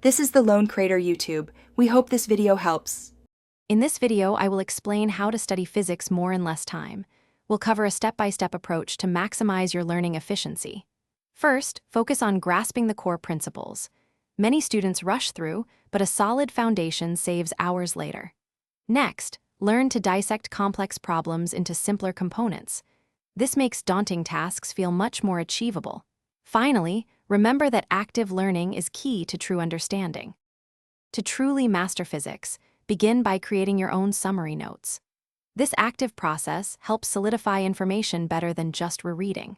This is the Lone Crater YouTube. We hope this video helps. In this video, I will explain how to study physics more in less time. We'll cover a step-by-step approach to maximize your learning efficiency. First, focus on grasping the core principles. Many students rush through, but a solid foundation saves hours later. Next, learn to dissect complex problems into simpler components. This makes daunting tasks feel much more achievable. Finally, remember that active learning is key to true understanding. To truly master physics, begin by creating your own summary notes. This active process helps solidify information better than just rereading.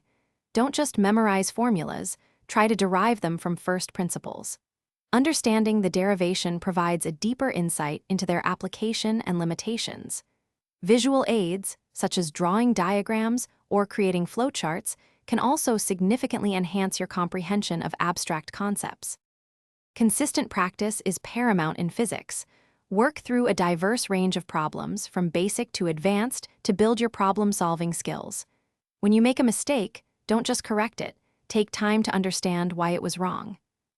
Don't just memorize formulas, try to derive them from first principles. Understanding the derivation provides a deeper insight into their application and limitations. Visual aids, such as drawing diagrams or creating flowcharts, can also significantly enhance your comprehension of abstract concepts. Consistent practice is paramount in physics. Work through a diverse range of problems, from basic to advanced, to build your problem-solving skills. When you make a mistake, don't just correct it. Take time to understand why it was wrong.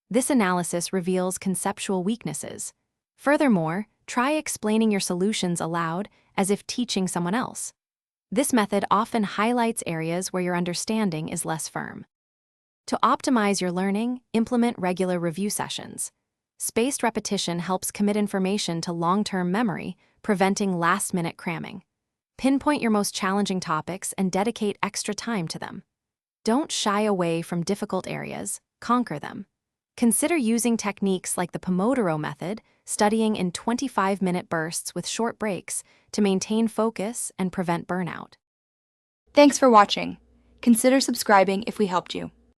This analysis reveals conceptual weaknesses. Furthermore, try explaining your solutions aloud as if teaching someone else. This method often highlights areas where your understanding is less firm. To optimize your learning, implement regular review sessions. Spaced repetition helps commit information to long-term memory, preventing last-minute cramming. Pinpoint your most challenging topics and dedicate extra time to them. Don't shy away from difficult areas, conquer them. Consider using techniques like the Pomodoro method, studying in 25-minute bursts with short breaks, to maintain focus and prevent burnout. Thanks for watching. Consider subscribing if we helped you.